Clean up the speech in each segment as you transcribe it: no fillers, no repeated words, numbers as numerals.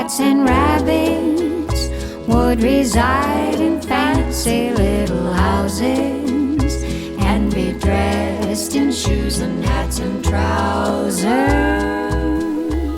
cats and rabbits would reside in fancy little houses and be dressed in shoes and hats and trousers.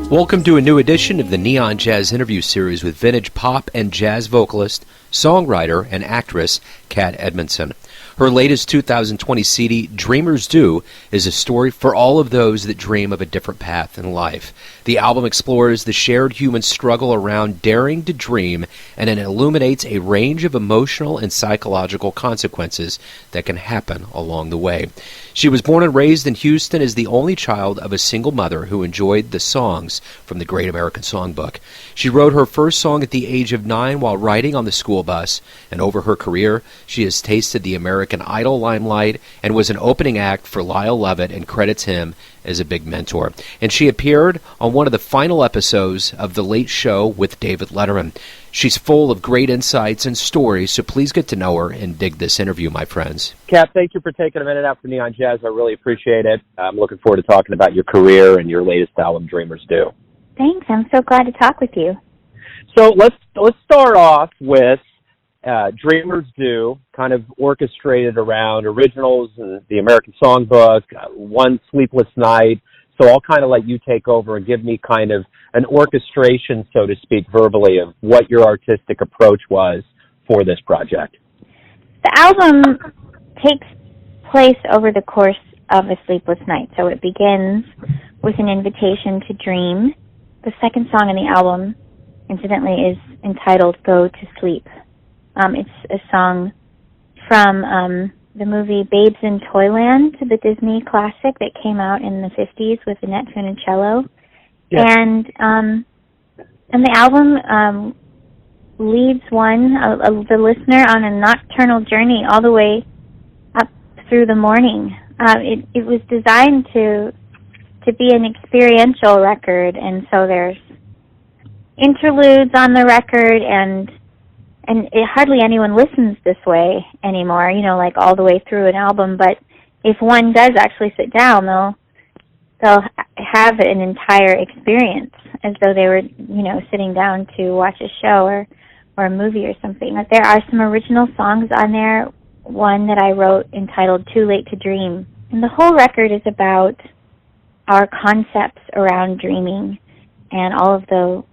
Welcome to a new edition of the Neon Jazz interview series with vintage pop and jazz vocalist, songwriter, and actress Kat Edmonson. Her latest 2020 CD, Dreamers Do, is a story for all of those that dream of a different path in life. The album explores the shared human struggle around daring to dream, and it illuminates a range of emotional and psychological consequences that can happen along the way. She was born and raised in Houston as the only child of a single mother who enjoyed the songs from the Great American Songbook. She wrote her first song at the age of 9 while riding on the school bus, and over her career, she has tasted the American Idol limelight and was an opening act for Lyle Lovett and credits him as a big mentor. And she appeared on one of the final episodes of The Late Show with David Letterman. She's full of great insights and stories, so please get to know her and dig this interview, my friends. Kat, thank you for taking a minute out for Neon Jazz. I really appreciate it. I'm looking forward to talking about your career and your latest album, Dreamers Do. Thanks. I'm so glad to talk with you. So let's start off with Dreamers Do, kind of orchestrated around originals and the American Songbook, One Sleepless Night. So I'll kind of let you take over and give me kind of an orchestration, so to speak, verbally of what your artistic approach was for this project. The album takes place over the course of a sleepless night. So it begins with an invitation to dream. The second song in the album, incidentally, is entitled Go to Sleep. It's a song from the movie Babes in Toyland, the Disney classic that came out in the 50s with Annette Funicello. Yes. And the album leads the listener on a nocturnal journey all the way up through the morning. It was designed to be an experiential record, and so there's interludes on the record, and hardly anyone listens this way anymore, like all the way through an album. But if one does actually sit down, they'll have an entire experience as though they were, sitting down to watch a show or a movie or something. But there are some original songs on there, one that I wrote entitled Too Late to Dream. And the whole record is about our concepts around dreaming and all of the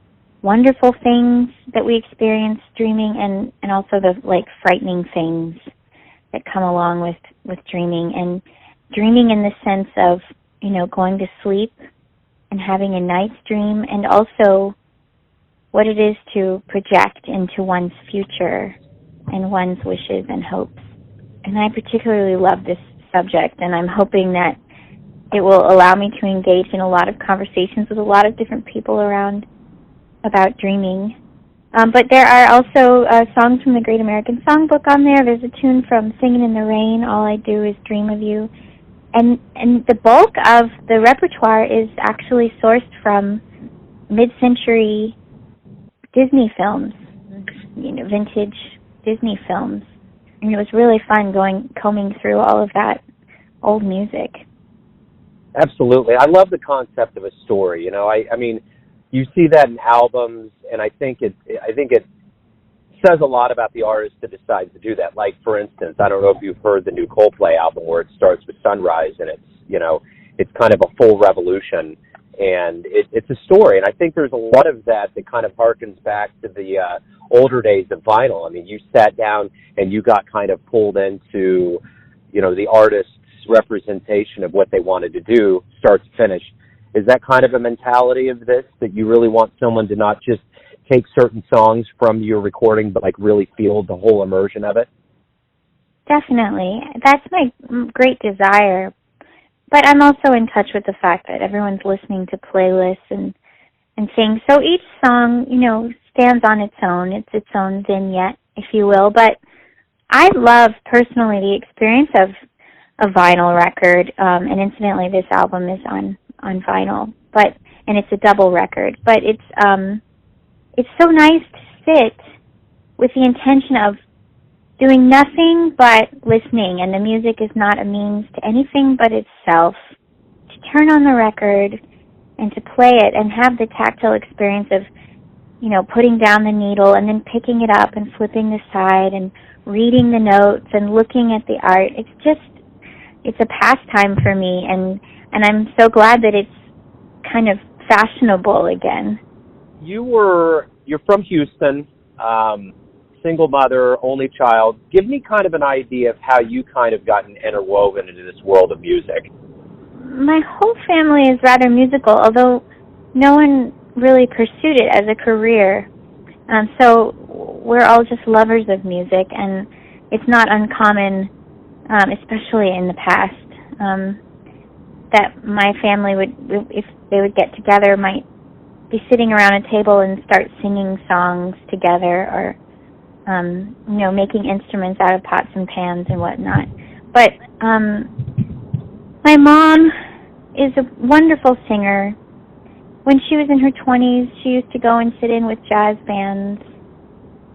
wonderful things that we experience dreaming, and also the frightening things that come along with dreaming, and dreaming in the sense of going to sleep and having a night's dream, and also what it is to project into one's future and one's wishes and hopes. And I particularly love this subject, and I'm hoping that it will allow me to engage in a lot of conversations with a lot of different people around about dreaming. But there are also songs from the Great American Songbook on there. There's a tune from Singin' in the Rain, All I Do Is Dream of You. And the bulk of the repertoire is actually sourced from mid-century Disney films, vintage Disney films. And it was really fun combing through all of that old music. Absolutely. I love the concept of a story. I mean, you see that in albums, and I think it says a lot about the artist that decides to do that. Like, for instance, I don't know if you've heard the new Coldplay album where it starts with Sunrise, and it's kind of a full revolution, and it's a story. And I think there's a lot of that kind of harkens back to the older days of vinyl. I mean, you sat down and you got kind of pulled into, the artist's representation of what they wanted to do, start to finish. Is that kind of a mentality of this, that you really want someone to not just take certain songs from your recording, but really feel the whole immersion of it? Definitely. That's my great desire. But I'm also in touch with the fact that everyone's listening to playlists and things. So each song, stands on its own. It's its own vignette, if you will. But I love personally the experience of a vinyl record. And incidentally, this album is on vinyl, and it's a double record. But it's so nice to sit with the intention of doing nothing but listening, and the music is not a means to anything but itself. To turn on the record and to play it and have the tactile experience of, putting down the needle and then picking it up and flipping the side and reading the notes and looking at the art. It's a pastime for me, and I'm so glad that it's kind of fashionable again. You're from Houston, single mother, only child. Give me kind of an idea of how you kind of gotten interwoven into this world of music. My whole family is rather musical, although no one really pursued it as a career. So we're all just lovers of music, and it's not uncommon, especially in the past, that my family would, if they would get together, might be sitting around a table and start singing songs together, or making instruments out of pots and pans and whatnot. But my mom is a wonderful singer. When she was in her 20s, she used to go and sit in with jazz bands.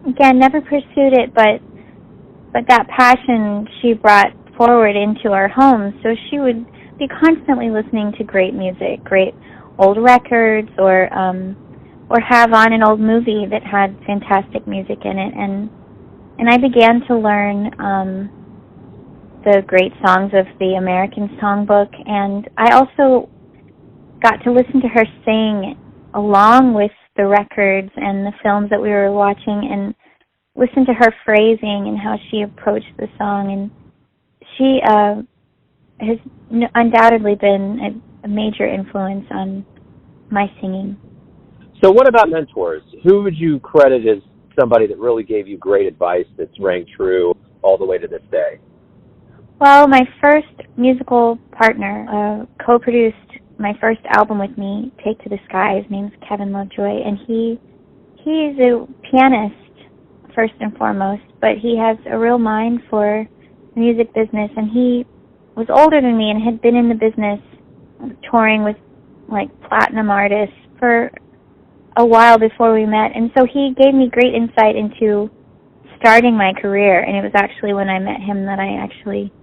Again, never pursued it, but that passion she brought forward into our home. So she would be constantly listening to great music, great old records, or have on an old movie that had fantastic music in it. And I began to learn the great songs of the American Songbook, and I also got to listen to her sing along with the records and the films that we were watching, and listen to her phrasing and how she approached the song. And she has undoubtedly been a major influence on my singing. So what about mentors? Who would you credit as somebody that really gave you great advice that's rang true all the way to this day? Well, my first musical partner co-produced my first album with me, Take to the Sky. His name's Kevin Lovejoy, and he's a pianist first and foremost, but he has a real mind for the music business, and he was older than me and had been in the business touring with like platinum artists for a while before we met, and so he gave me great insight into starting my career. And it was actually when I met him that I actually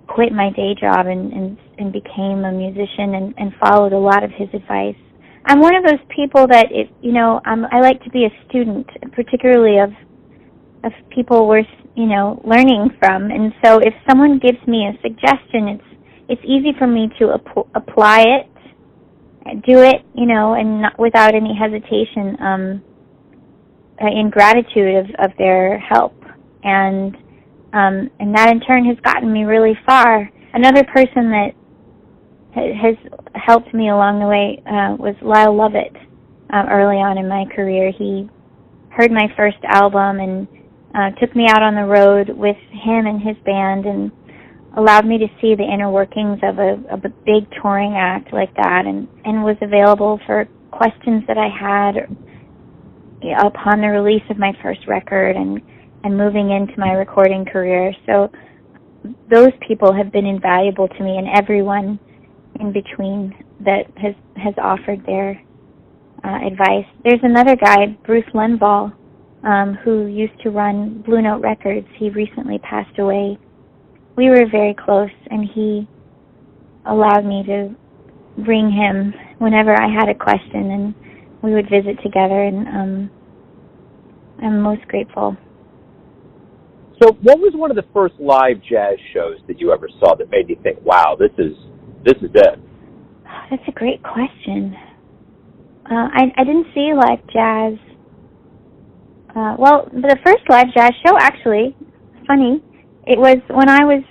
quit my day job and became a musician and followed a lot of his advice. I'm one of those people that I like to be a student, particularly of people worth learning from. And so if someone gives me a suggestion, it's easy for me to apply it, do it, and not without any hesitation, in gratitude of their help. And that in turn has gotten me really far. Another person that has helped me along the way was Lyle Lovett. Early on in my career, he heard my first album and took me out on the road with him and his band, and allowed me to see the inner workings of a big touring act like that, and was available for questions that I had upon the release of my first record and moving into my recording career. So those people have been invaluable to me, and everyone in between that has offered their advice. There's another guy, Bruce Lenvall, who used to run Blue Note Records. He recently passed away. We were very close, and he allowed me to bring him whenever I had a question, and we would visit together, and I'm most grateful. So what was one of the first live jazz shows that you ever saw that made you think, wow, this is it? That's a great question. I didn't see live jazz. Well, the first live jazz show, actually, funny, it was when I was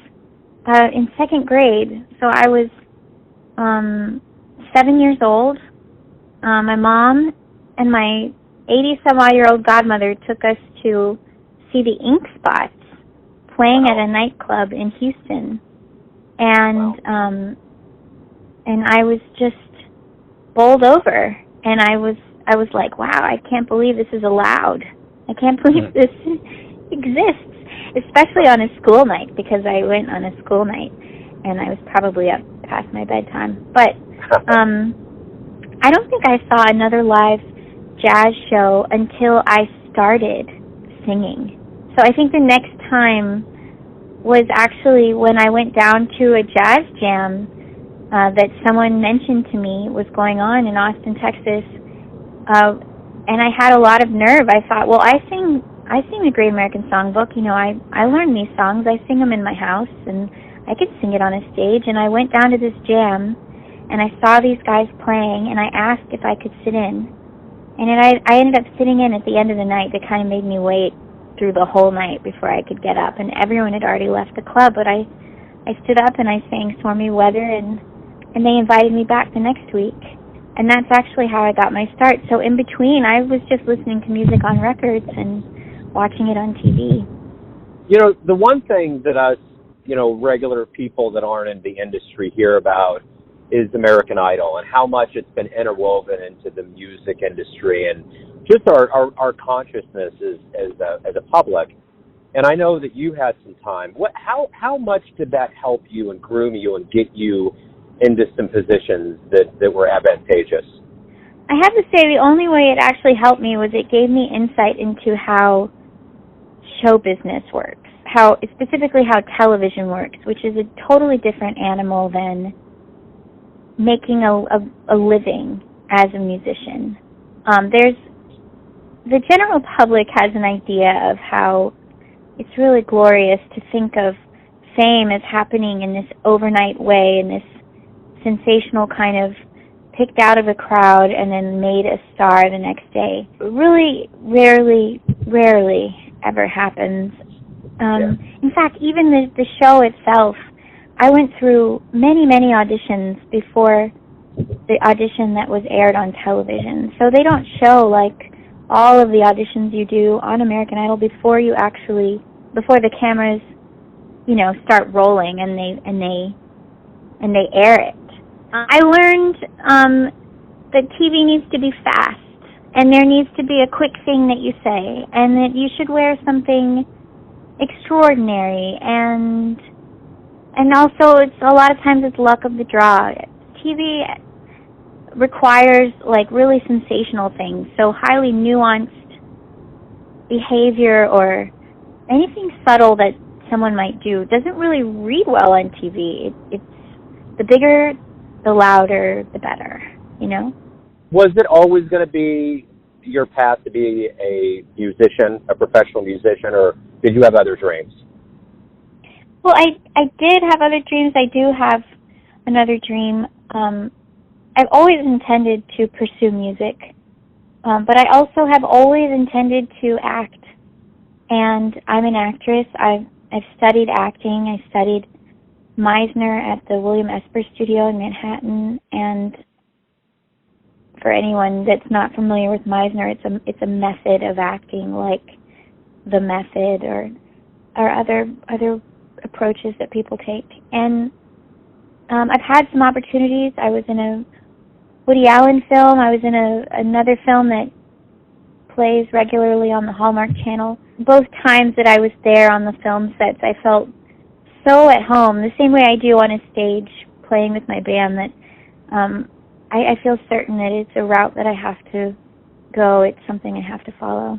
in second grade. So I was 7 years old. My mom and my 80-some-odd-year-old godmother took us to see the Ink Spots playing at a nightclub in Houston, and I was just bowled over, and I was like, wow, I can't believe this is allowed. I can't believe this exists, especially on a school night, because I went on a school night, and I was probably up past my bedtime. But I don't think I saw another live jazz show until I started singing. So I think the next time was actually when I went down to a jazz jam that someone mentioned to me was going on in Austin, Texas. and I had a lot of nerve. I thought, well, I sing the Great American Songbook. You know, I learned these songs. I sing them in my house, and I could sing it on a stage. And I went down to this jam, and I saw these guys playing, and I asked if I could sit in. And I ended up sitting in at the end of the night. That kind of made me wait through the whole night before I could get up. And everyone had already left the club, but I stood up and I sang Stormy Weather, and they invited me back the next week. And that's actually how I got my start. So in between, I was just listening to music on records and watching it on TV. You know, the one thing that us, you know, regular people that aren't in the industry hear about is American Idol and how much it's been interwoven into the music industry and just our consciousness as a public. And I know that you had some time. How much did that help you and groom you and get you into some positions that were advantageous? I have to say the only way it actually helped me was it gave me insight into how show business works, specifically how television works, which is a totally different animal than making a living as a musician. The general public has an idea of how it's really glorious to think of fame as happening in this overnight way, in this sensational kind of picked out of a crowd and then made a star the next day. It really rarely ever happens. In fact, even the show itself, I went through many auditions before the audition that was aired on television. So they don't show like all of the auditions you do on American Idol before the cameras, you know, start rolling and they air it. I learned that TV needs to be fast, and there needs to be a quick thing that you say, and that you should wear something extraordinary, and also it's a lot of times it's luck of the draw. TV requires like really sensational things, so highly nuanced behavior or anything subtle that someone might do doesn't really read well on TV. It's the bigger, the louder, the better, you know? Was it always going to be your path to be a musician, a professional musician, or did you have other dreams? Well, I did have other dreams. I do have another dream. I've always intended to pursue music, but I also have always intended to act. And I'm an actress. I've studied acting. I studied Meisner at the William Esper Studio in Manhattan, and for anyone that's not familiar with Meisner, it's a method of acting, like The Method or other approaches that people take. And I've had some opportunities. I was in a Woody Allen film. I was in another film that plays regularly on the Hallmark Channel. Both times that I was there on the film sets, I felt so at home, the same way I do on a stage playing with my band, that I feel certain that it's a route that I have to go. It's something I have to follow.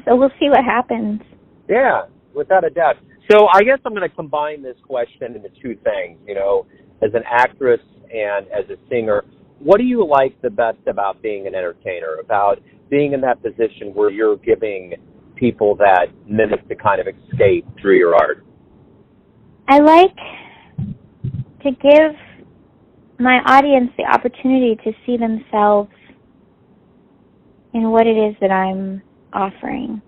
So we'll see what happens. Yeah, without a doubt. So I guess I'm going to combine this question into two things. You know, as an actress and as a singer, what do you like the best about being an entertainer, about being in that position where you're giving people that minute to kind of escape through your art? I like to give my audience the opportunity to see themselves in what it is that I'm offering,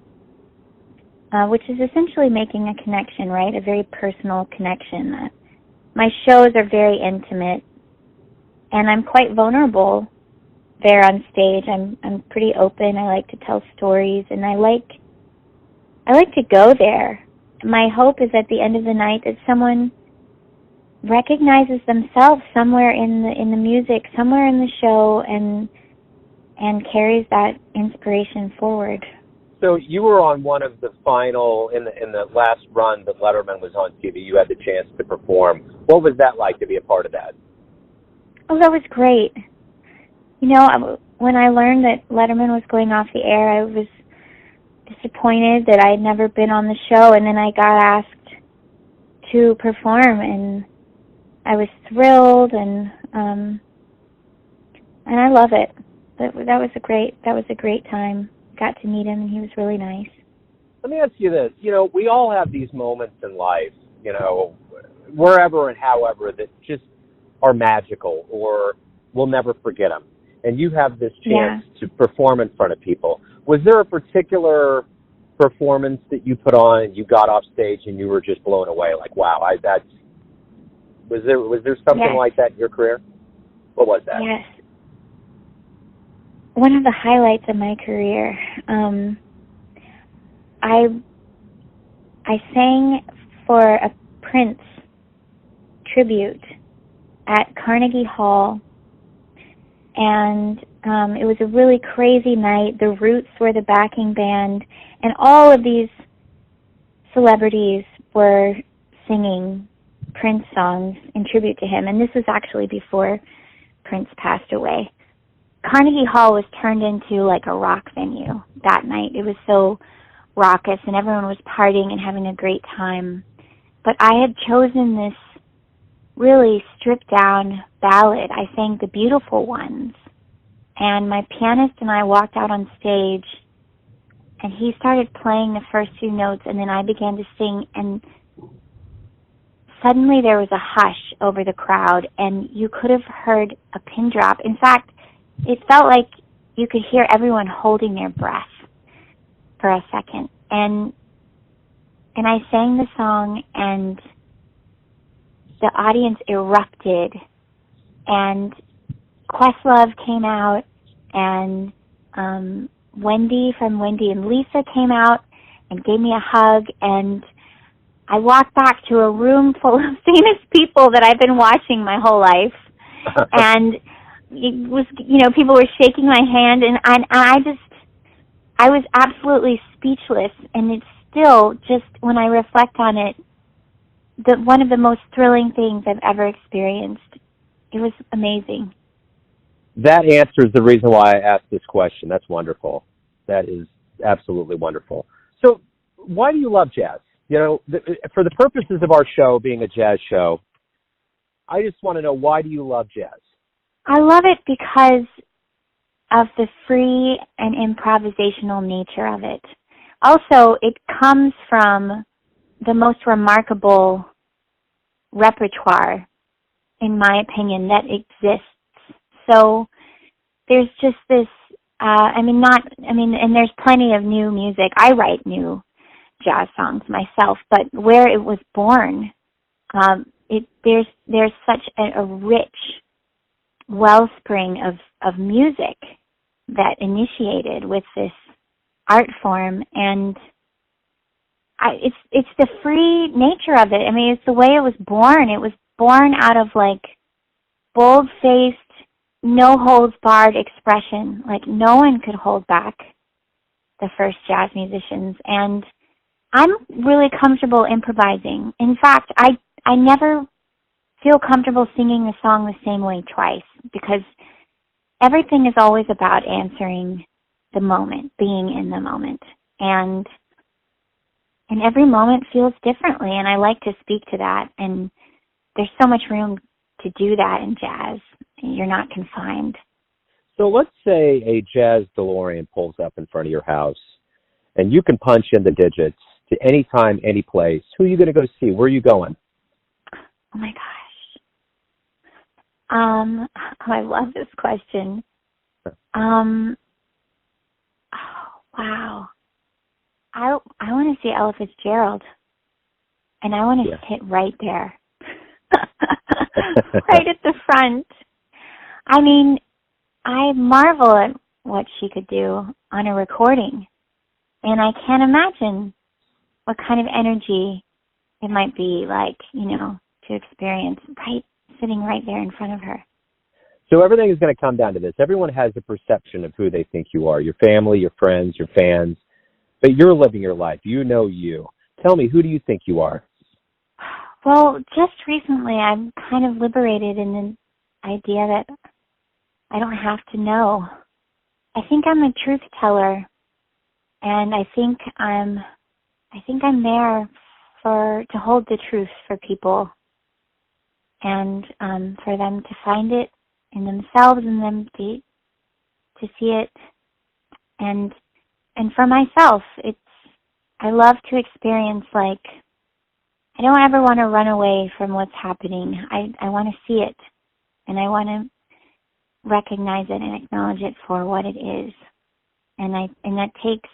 which is essentially making a connection, right? A very personal connection. My shows are very intimate, and I'm quite vulnerable there on stage. I'm pretty open. I like to tell stories, and I like to go there. My hope is at the end of the night that someone recognizes themselves somewhere in the music, somewhere in the show, and carries that inspiration forward. So you were on one of the final, in the last run that Letterman was on TV, you had the chance to perform. What was that like to be a part of that? Oh, that was great. You know, when I learned that Letterman was going off the air, I was disappointed that I had never been on the show, and then I got asked to perform, and I was thrilled, and I love it. that was a great time. Got to meet him, and he was really nice. Let me ask you this. We all have these moments in life, wherever and however, that just are magical, or we'll never forget them. And you have this chance to perform in front of people. Was there a particular performance that you put on and you got off stage and you were just blown away? Like, wow, was there something like that in your career? What was that? Yes. One of the highlights of my career. I sang for a Prince tribute at Carnegie Hall, and it was a really crazy night. The Roots were the backing band, and all of these celebrities were singing Prince songs in tribute to him, and this was actually before Prince passed away. Carnegie Hall was turned into like a rock venue that night. It was so raucous, and everyone was partying and having a great time. But I had chosen this really stripped-down ballad. I sang The Beautiful Ones, and my pianist and I walked out on stage, and he started playing the first few notes, and then I began to sing, and suddenly there was a hush over the crowd, and you could have heard a pin drop. In fact, it felt like you could hear everyone holding their breath for a second. And I sang the song, and the audience erupted, and Questlove came out, and Wendy from Wendy and Lisa came out and gave me a hug, and I walked back to a room full of famous people that I've been watching my whole life, and it was, people were shaking my hand, and I was absolutely speechless, and it's still, just when I reflect on it, one of the most thrilling things I've ever experienced. It was amazing. That answers the reason why I asked this question. That's wonderful. That is absolutely wonderful. So why do you love jazz? For the purposes of our show being a jazz show, I just want to know, why do you love jazz? I love it because of the free and improvisational nature of it. Also, it comes from the most remarkable repertoire, in my opinion, that exists. So there's just this, and there's plenty of new music. I write new jazz songs myself, but where it was born, there's such a rich wellspring of music that initiated with this art form, and it's the free nature of it. I mean, it's the way it was born. It was born out of like bold-faced, no-holds-barred expression. Like, no one could hold back the first jazz musicians, and I'm really comfortable improvising. In fact, I never feel comfortable singing the song the same way twice, because everything is always about answering the moment, being in the moment. And every moment feels differently, and I like to speak to that. And there's so much room to do that in jazz. You're not confined. So let's say a jazz DeLorean pulls up in front of your house, and you can punch in the digits to any time, any place. Who are you going to go see? Where are you going? Oh, my gosh. I love this question. Oh, wow. I want to see Ella Fitzgerald, and I want to sit right there, right at the front. I mean, I marvel at what she could do on a recording, and I can't imagine what kind of energy it might be like, to experience sitting right there in front of her. So everything is going to come down to this. Everyone has a perception of who they think you are, your family, your friends, your fans, but you're living your life. You know you. Tell me, who do you think you are? Well, just recently I'm kind of liberated in the idea that I don't have to know. I think I'm a truth teller, and I think I'm there to hold the truth for people, and for them to find it in themselves, and them to see it. And for myself, I love to experience, like, I don't ever want to run away from what's happening. I want to see it, and I want to recognize it and acknowledge it for what it is. And that takes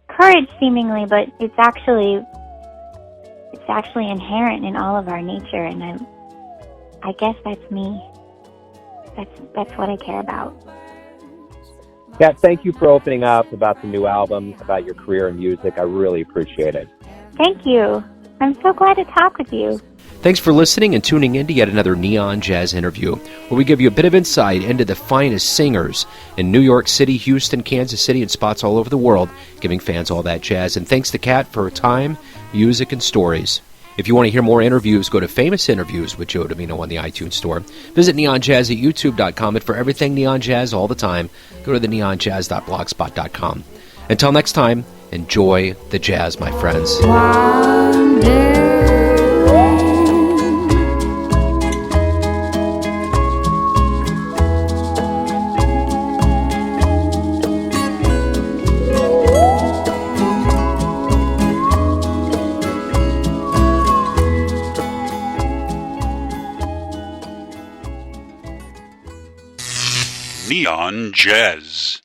courage, seemingly, but it's actually inherent in all of our nature, and I guess that's me. That's what I care about. Kat, thank you for opening up about the new album, about your career in music. I really appreciate it. Thank you. I'm so glad to talk with you. Thanks for listening and tuning in to yet another Neon Jazz interview, where we give you a bit of insight into the finest singers in New York City, Houston, Kansas City, and spots all over the world, giving fans all that jazz. And thanks to Kat for her time, music, and stories. If you want to hear more interviews, go to Famous Interviews with Joe Domino on the iTunes Store. Visit neonjazz at youtube.com, and for everything Neon Jazz all the time, go to the neonjazz.blogspot.com. Until next time, enjoy the jazz, my friends. Neon Jazz.